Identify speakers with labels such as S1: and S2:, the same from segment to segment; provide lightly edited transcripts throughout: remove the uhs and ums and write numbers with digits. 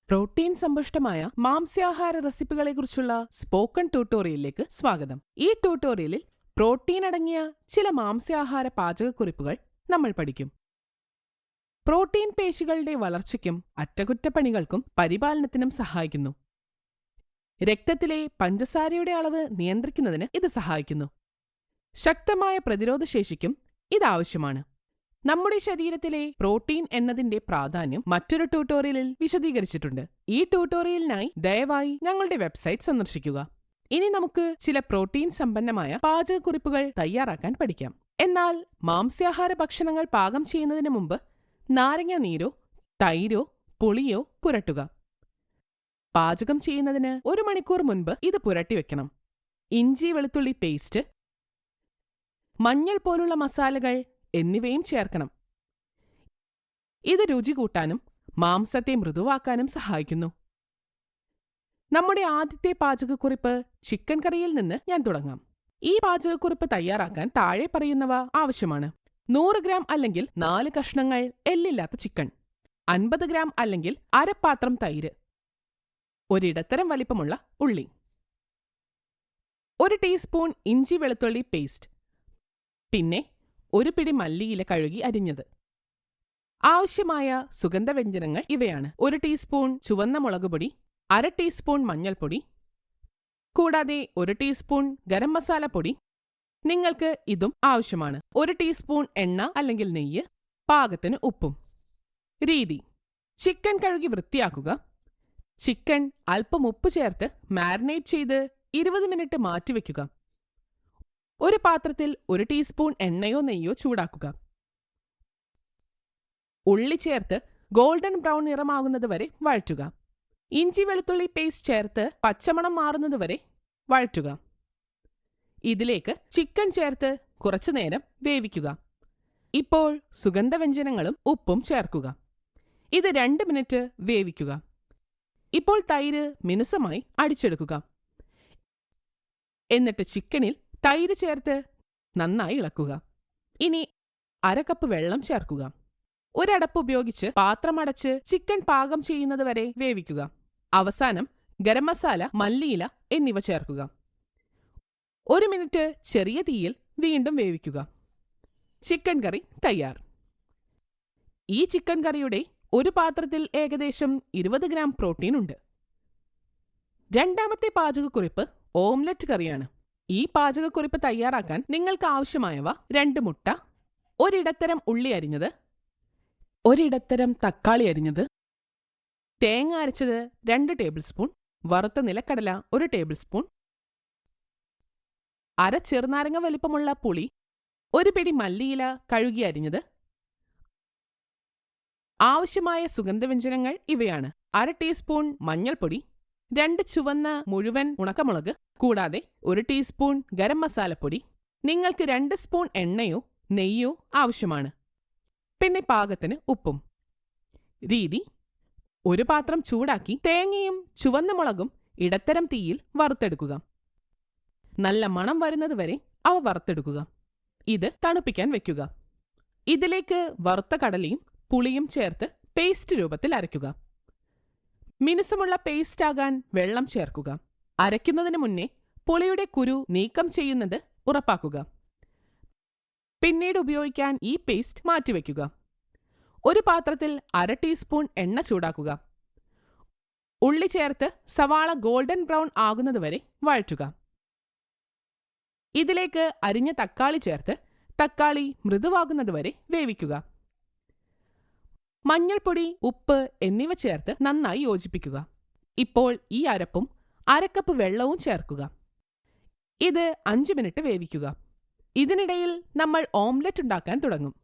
S1: Protein സമ്പുഷ്ടമായ മാംസ്യാഹാര റെസിപ്പികളെക്കുറിച്ചുള്ള spoken ട്യൂട്ടോറിയലിലേക്ക് സ്വാഗതം. ഈ ട്യൂട്ടോറിയലിൽ പ്രോട്ടീൻ അടങ്ങിയ ചില മാംസ്യാഹാര പാചകക്കുറിപ്പുകൾ നമ്മൾ പഠിക്കും. പ്രോട്ടീൻ പേശികളുടെ വളർച്ചയ്ക്കും അറ്റകുറ്റപ്പണികൾക്കും പരിപാലനത്തിനും സഹായിക്കുന്നു. രക്തത്തിലെ പഞ്ചസാരയുടെ അളവ് നിയന്ത്രിക്കുന്നതിന് ഇത് സഹായിക്കുന്നു. ശക്തമായ പ്രതിരോധശേഷിക്കും ഇതാവശ്യമാണ്. നമ്മുടെ ശരീരത്തിലെ പ്രോട്ടീൻ എന്നതിന്റെ പ്രാധാന്യം മറ്റൊരു ട്യൂട്ടോറിയലിൽ വിശദീകരിച്ചിട്ടുണ്ട്. ഈ ട്യൂട്ടോറിയലിനായി ദയവായി ഞങ്ങളുടെ വെബ്സൈറ്റ് സന്ദർശിക്കുക. ഇനി നമുക്ക് ചില പ്രോട്ടീൻ സമ്പന്നമായ പാചകക്കുറിപ്പുകൾ തയ്യാറാക്കാൻ പഠിക്കാം. എന്നാൽ മാംസ്യാഹാര ഭക്ഷണങ്ങൾ പാകം ചെയ്യുന്നതിന് മുമ്പ് നാരങ്ങ നീരോ തൈരോ പുളിയോ പുരട്ടുക. പാചകം ചെയ്യുന്നതിന് 1 മണിക്കൂർ മുൻപ് ഇത് പുരട്ടിവെക്കണം. ഇഞ്ചി വെളുത്തുള്ളി പേസ്റ്റ്, മഞ്ഞൾ പോലുള്ള മസാലകൾ എന്നിവയും ചേർക്കണം. ഇത് രുചി കൂട്ടാനും മാംസത്തെ മൃദുവാക്കാനും സഹായിക്കുന്നു. നമ്മുടെ ആദ്യത്തെ പാചകക്കുറിപ്പ് ചിക്കൻ കറിയിൽ നിന്ന് ഞാൻ തുടങ്ങാം. ഈ പാചകക്കുറിപ്പ് തയ്യാറാക്കാൻ താഴെ പറയുന്നവ ആവശ്യമാണ്. 100 ഗ്രാം അല്ലെങ്കിൽ 4 കഷ്ണങ്ങൾ എല്ലില്ലാത്ത ചിക്കൻ, 50 ഗ്രാം അല്ലെങ്കിൽ അരപ്പാത്രം തൈര്, ഒരിടത്തരം വലിപ്പമുള്ള ഉള്ളി, 1 ടീസ്പൂൺ ഇഞ്ചി വെളുത്തുള്ളി പേസ്റ്റ്, പിന്നെ 1 പിടി മല്ലിയില കഴുകി അരിഞ്ഞത്. ആവശ്യമായ സുഗന്ധവ്യഞ്ജനങ്ങൾ ഇവയാണ്: 1 ടീസ്പൂൺ ചുവന്ന മുളകുപൊടി, 1/2 ടീസ്പൂൺ മഞ്ഞൾപ്പൊടി, കൂടാതെ 1 ടീസ്പൂൺ ഗരം മസാല പൊടി. നിങ്ങൾക്ക് ഇതും ആവശ്യമാണ്. 1 ടീസ്പൂൺ എണ്ണ അല്ലെങ്കിൽ നെയ്യ്, പാകത്തിന് ഉപ്പും. രീതി: ചിക്കൻ കഴുകി വൃത്തിയാക്കുക. ചിക്കൻ അല്പം ഉപ്പ് ചേർത്ത് മാരിനേറ്റ് ചെയ്ത് 20 മിനിറ്റ് മാറ്റിവെക്കുക. ഒരു പാത്രത്തിൽ 1 ടീസ്പൂൺ എണ്ണയോ നെയ്യോ ചൂടാക്കുക. ഉള്ളി ചേർത്ത് ഗോൾഡൻ ബ്രൗൺ നിറമാകുന്നതുവരെ വഴറ്റുക. ഇഞ്ചി വെളുത്തുള്ളി പേസ്റ്റ് ചേർത്ത് പച്ചമണം മാറുന്നതുവരെ വഴറ്റുക. ഇതിലേക്ക് ചിക്കൻ ചേർത്ത് കുറച്ചുനേരം വേവിക്കുക. ഇപ്പോൾ സുഗന്ധവ്യഞ്ജനങ്ങളും ഉപ്പും ചേർക്കുക. ഇത് 2 മിനിറ്റ് വേവിക്കുക. ഇപ്പോൾ തൈര് മിനുസമായി അടിച്ചെടുക്കുക. എന്നിട്ട് ചിക്കനിൽ തൈര് ചേർത്ത് നന്നായി ഇളക്കുക. ഇനി 1/2 കപ്പ് വെള്ളം ചേർക്കുക. ഒരടപ്പ് ഉപയോഗിച്ച് പാത്രമടച്ച് ചിക്കൻ പാകം ചെയ്യുന്നതുവരെ വേവിക്കുക. അവസാനം ഗരം മസാല, മല്ലിയില എന്നിവ ചേർക്കുക. 1 മിനിറ്റ് ചെറിയ തീയിൽ വീണ്ടും വേവിക്കുക. ചിക്കൻ കറി തയ്യാർ. ഈ ചിക്കൻ കറിയുടെ ഒരു പാത്രത്തിൽ ഏകദേശം 20 ഗ്രാം പ്രോട്ടീൻ ഉണ്ട്. രണ്ടാമത്തെ പാചകക്കുറിപ്പ് ഓംലെറ്റ് കറിയാണ്. ഈ പാചകക്കുറിപ്പ് തയ്യാറാക്കാൻ നിങ്ങൾക്ക് ആവശ്യമായവ: 2 മുട്ട, ഒരിടത്തരം ഉള്ളി അരിഞ്ഞത്, ഒരിടത്തരം തക്കാളി അരിഞ്ഞത്, തേങ്ങ അരച്ചത് 2 ടേബിൾ സ്പൂൺ, വറുത്ത നിലക്കടല 1 ടേബിൾ സ്പൂൺ, 1/2 ചെറുനാരങ്ങ വലിപ്പമുള്ള പുളി, 1 പിടി മല്ലിയില കഴുകി അരിഞ്ഞത്. ആവശ്യമായ സുഗന്ധവ്യഞ്ജനങ്ങൾ ഇവയാണ്: 1/2 ടീസ്പൂൺ മഞ്ഞൾപ്പൊടി, 2 ചുവന്ന മുഴുവൻ ഉണക്കമുളക്, കൂടാതെ 1 ടീസ്പൂൺ ഗരം മസാലപ്പൊടി. നിങ്ങൾക്ക് 2 സ്പൂൺ എണ്ണയോ നെയ്യോ ആവശ്യമാണ്. പിന്നെ പാകത്തിന് ഉപ്പും. രീതി: ഒരു പാത്രം ചൂടാക്കി തേങ്ങയും ചുവന്ന മുളകും ഇടത്തരം തീയിൽ വറുത്തെടുക്കുക. നല്ല മണം വരുന്നതുവരെ അവ വറുത്തെടുക്കുക. ഇത് തണുപ്പിക്കാൻ വെക്കുക. ഇതിലേക്ക് വറുത്ത കടലയും പുളിയും ചേർത്ത് പേസ്റ്റ് രൂപത്തിൽ അരയ്ക്കുക. മിനുസമുള്ള പേസ്റ്റാകാൻ വെള്ളം ചേർക്കുക. അരയ്ക്കുന്നതിന് മുന്നേ പുളിയുടെ കുരു നീക്കം ചെയ്യുന്നത് ഉറപ്പാക്കുക. പിന്നീട് ഉപയോഗിക്കാൻ ഈ പേസ്റ്റ് മാറ്റിവെക്കുക. ഒരു പാത്രത്തിൽ 1/2 ടീസ്പൂൺ എണ്ണ ചൂടാക്കുക. ഉള്ളി ചേർത്ത് സവാള ഗോൾഡൻ ബ്രൗൺ ആകുന്നതുവരെ വഴറ്റുക. ഇതിലേക്ക് അരിഞ്ഞ തക്കാളി ചേർത്ത് തക്കാളി മൃദുവാകുന്നതുവരെ വേവിക്കുക. മഞ്ഞൾപ്പൊടി, ഉപ്പ് എന്നിവ ചേർത്ത് നന്നായി യോജിപ്പിക്കുക. ഇപ്പോൾ ഈ അരപ്പും 1/2 കപ്പ് വെള്ളവും ചേർക്കുക. ഇത് 5 മിനിറ്റ് വേവിക്കുക. ഇതിനിടയിൽ നമ്മൾ ഓംലെറ്റ് ഉണ്ടാക്കാൻ തുടങ്ങും.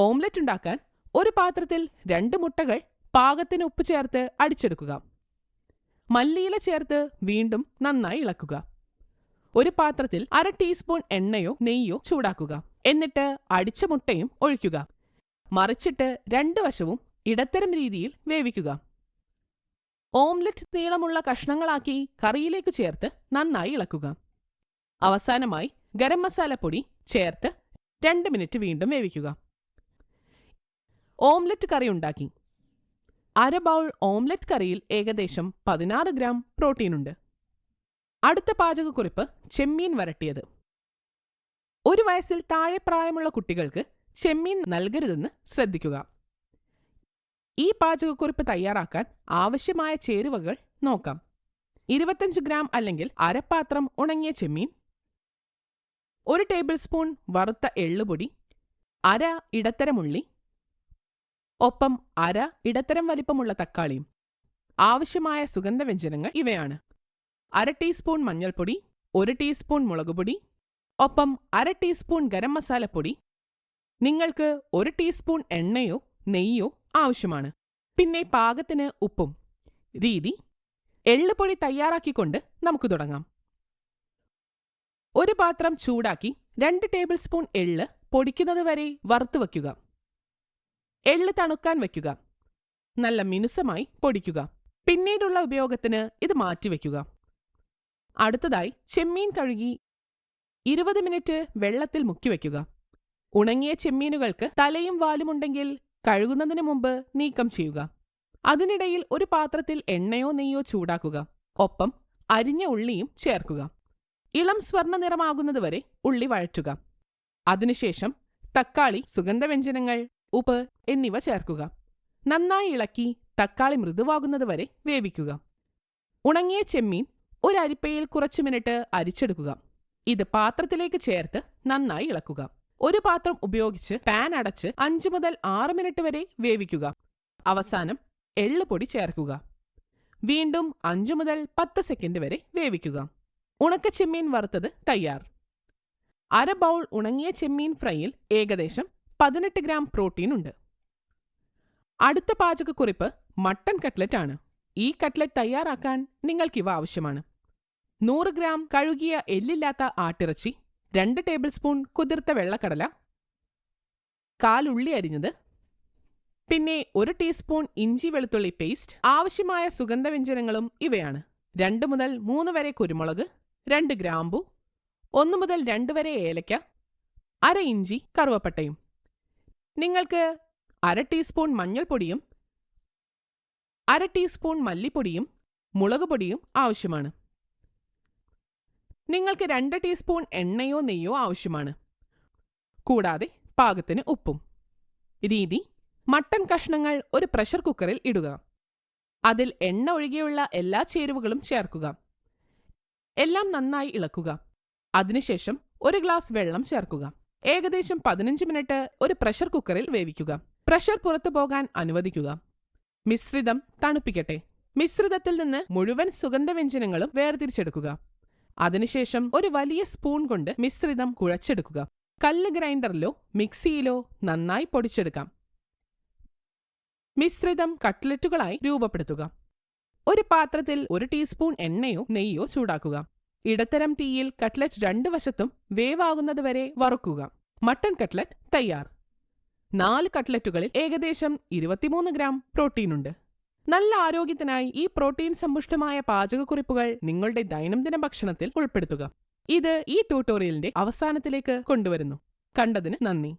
S1: ഓംലെറ്റ് ഉണ്ടാക്കാൻ ഒരു പാത്രത്തിൽ 2 മുട്ടകൾ പാകത്തിന് ഉപ്പ് ചേർത്ത് അടിച്ചെടുക്കുക. മല്ലിയില ചേർത്ത് വീണ്ടും നന്നായി ഇളക്കുക. ഒരു പാത്രത്തിൽ 1/2 ടീസ്പൂൺ എണ്ണയോ നെയ്യോ ചൂടാക്കുക. എന്നിട്ട് അടിച്ച മുട്ടയും ഒഴിക്കുക. മറിച്ചിട്ട് 2 വശവും ഇടത്തരം രീതിയിൽ വേവിക്കുക. ഓംലെറ്റ് നീളമുള്ള കഷ്ണങ്ങളാക്കി കറിയിലേക്ക് ചേർത്ത് നന്നായി ഇളക്കുക. അവസാനമായി ഗരം മസാലപ്പൊടി ചേർത്ത് 2 മിനിറ്റ് വീണ്ടും വേവിക്കുക. ഓംലെറ്റ് കറി ഉണ്ടാക്കി. അര ബൗൾ ഓംലെറ്റ് കറിയിൽ ഏകദേശം 16 ഗ്രാം പ്രോട്ടീനുണ്ട്. അടുത്ത പാചകക്കുറിപ്പ് ചെമ്മീൻ വരട്ടിയത്. 1 വയസ്സിൽ താഴെ പ്രായമുള്ള കുട്ടികൾക്ക് ചെമ്മീൻ നൽകരുതെന്ന് ശ്രദ്ധിക്കുക. ഈ പാചകക്കുറിപ്പ് തയ്യാറാക്കാൻ ആവശ്യമായ ചേരുവകൾ നോക്കാം. 25 ഗ്രാം അല്ലെങ്കിൽ അരപ്പാത്രം ഉണങ്ങിയ ചെമ്മീൻ, 1 ടേബിൾ സ്പൂൺ വറുത്ത എള്ളുപൊടി, അര ഇടത്തരം ഉള്ളി, ഒപ്പം അര ഇടത്തരം വലിപ്പമുള്ള തക്കാളിയും. ആവശ്യമായ സുഗന്ധവ്യഞ്ജനങ്ങൾ ഇവയാണ്: അര ടീസ്പൂൺ മഞ്ഞൾപ്പൊടി, 1 ടീസ്പൂൺ മുളകുപൊടി, ഒപ്പം അര ടീസ്പൂൺ ഗരം മസാലപ്പൊടി. നിങ്ങൾക്ക് 1 ടീസ്പൂൺ എണ്ണയോ നെയ്യോ ആവശ്യമാണ്. പിന്നെ പാകത്തിന് ഉപ്പും. രീതി: എള്ളുപൊടി തയ്യാറാക്കിക്കൊണ്ട് നമുക്ക് തുടങ്ങാം. ഒരു പാത്രം ചൂടാക്കി 2 ടേബിൾ സ്പൂൺ എള്ള് പൊടിക്കുന്നത് വരെ വറുത്തു വയ്ക്കുക. എള്ള് തണുക്കാൻ വയ്ക്കുക. നല്ല മിനുസമായി പൊടിക്കുക. പിന്നീടുള്ള ഉപയോഗത്തിന് ഇത് മാറ്റിവെക്കുക. അടുത്തതായി ചെമ്മീൻ കഴുകി 20 മിനിറ്റ് വെള്ളത്തിൽ മുക്കിവെക്കുക. ഉണങ്ങിയ ചെമ്മീനുകൾക്ക് തലയും വാലുമുണ്ടെങ്കിൽ കഴുകുന്നതിന് മുമ്പ് നീക്കം ചെയ്യുക. അതിനിടയിൽ ഒരു പാത്രത്തിൽ എണ്ണയോ നെയ്യോ ചൂടാക്കുക. ഒപ്പം അരിഞ്ഞ ഉള്ളിയും ചേർക്കുക. ഇളം സ്വർണ്ണ നിറമാകുന്നതുവരെ ഉള്ളി വഴറ്റുക. അതിനുശേഷം തക്കാളി, സുഗന്ധവ്യഞ്ജനങ്ങൾ, ഉപ്പ് എന്നിവ ചേർക്കുക. നന്നായി ഇളക്കി തക്കാളി മൃദുവാകുന്നതുവരെ വേവിക്കുക. ഉണങ്ങിയ ചെമ്മീൻ ഒരു അരിപ്പയിൽ കുറച്ചു മിനിറ്റ് അരിച്ചെടുക്കുക. ഇത് പാത്രത്തിലേക്ക് ചേർത്ത് നന്നായി ഇളക്കുക. ഒരു പാത്രം ഉപയോഗിച്ച് പാൻ അടച്ച് 5 മുതൽ 6 മിനിറ്റ് വരെ വേവിക്കുക. അവസാനം എള്ളുപൊടി ചേർക്കുക. വീണ്ടും 5 മുതൽ 10 സെക്കൻഡ് വരെ വേവിക്കുക. ഉണക്ക ചെമ്മീൻ വറുത്തത് തയ്യാർ. അര ബൗൾ ഉണങ്ങിയ ചെമ്മീൻ ഫ്രൈയിൽ ഏകദേശം 18 ഗ്രാം പ്രോട്ടീൻ ഉണ്ട്. അടുത്ത പാചകക്കുറിപ്പ് മട്ടൺ കട്ട്ലറ്റ് ആണ്. ഈ കട്ട്ലറ്റ് തയ്യാറാക്കാൻ നിങ്ങൾക്കിവ ആവശ്യമാണ്: 100 ഗ്രാം കഴുകിയ എല്ലില്ലാത്ത ആട്ടിറച്ചി, 2 ടേബിൾ സ്പൂൺ കുതിർത്ത വെള്ളക്കടല, 1/4 ഉള്ളി അരിഞ്ഞത്, പിന്നെ 1 ടീസ്പൂൺ ഇഞ്ചി വെളുത്തുള്ളി പേസ്റ്റ്. ആവശ്യമായ സുഗന്ധവ്യഞ്ജനങ്ങളും ഇവയാണ്: 2 മുതൽ 3 വരെ കുരുമുളക്, 2 ഗ്രാമ്പു, 1 മുതൽ 2 വരെ ഏലക്ക, അര ഇഞ്ചി കറുവപ്പട്ടയും. നിങ്ങൾക്ക് അര ടീസ്പൂൺ മഞ്ഞൾപ്പൊടിയും 1/2 ടീസ്പൂൺ മല്ലിപ്പൊടിയും മുളകുപൊടിയും ആവശ്യമാണ്. നിങ്ങൾക്ക് 2 ടീസ്പൂൺ എണ്ണയോ നെയ്യോ ആവശ്യമാണ്. കൂടാതെ പാകത്തിന് ഉപ്പും. രീതി: മട്ടൺ കഷ്ണങ്ങൾ ഒരു പ്രഷർ കുക്കറിൽ ഇടുക. അതിൽ എണ്ണ ഒഴികെയുള്ള എല്ലാ ചേരുവകളും ചേർക്കുക. എല്ലാം നന്നായി ഇളക്കുക. അതിനുശേഷം 1 ഗ്ലാസ് വെള്ളം ചേർക്കുക. ഏകദേശം 15 മിനിറ്റ് ഒരു പ്രഷർ കുക്കറിൽ വേവിക്കുക. പ്രഷർ പുറത്തു പോകാൻ അനുവദിക്കുക. മിശ്രിതം തണുപ്പിക്കട്ടെ. മിശ്രിതത്തിൽ നിന്ന് മുഴുവൻ സുഗന്ധവ്യഞ്ജനങ്ങളും വേർതിരിച്ചെടുക്കുക. അതിനുശേഷം ഒരു വലിയ സ്പൂൺ കൊണ്ട് മിശ്രിതം കുഴച്ചെടുക്കുക. കല്ല് ഗ്രൈൻഡറിലോ മിക്സിയിലോ നന്നായി പൊടിച്ചെടുക്കാം. മിശ്രിതം കട്ട്ലറ്റുകളായി രൂപപ്പെടുത്തുക. ഒരു പാത്രത്തിൽ 1 ടീസ്പൂൺ എണ്ണയോ നെയ്യോ ചൂടാക്കുക. ഇടത്തരം തീയിൽ കട്ട്ലറ്റ് 2 വശത്തും വേവാകുന്നതുവരെ വറുക്കുക. മട്ടൺ കട്ട്ലറ്റ് തയ്യാർ. 4 കട്ട്ലറ്റുകളിൽ ഏകദേശം 23 ഗ്രാം പ്രോട്ടീനുണ്ട്. നല്ല ആരോഗ്യത്തിനായി ഈ പ്രോട്ടീൻ സമ്പുഷ്ടമായ പാചകക്കുറിപ്പുകൾ നിങ്ങളുടെ ദൈനംദിന ഭക്ഷണത്തിൽ ഉൾപ്പെടുത്തുക. ഇത് ഈ ട്യൂട്ടോറിയലിന്റെ അവസാനത്തിലേക്ക് കൊണ്ടുവരുന്നു. കണ്ടതിന് നന്ദി.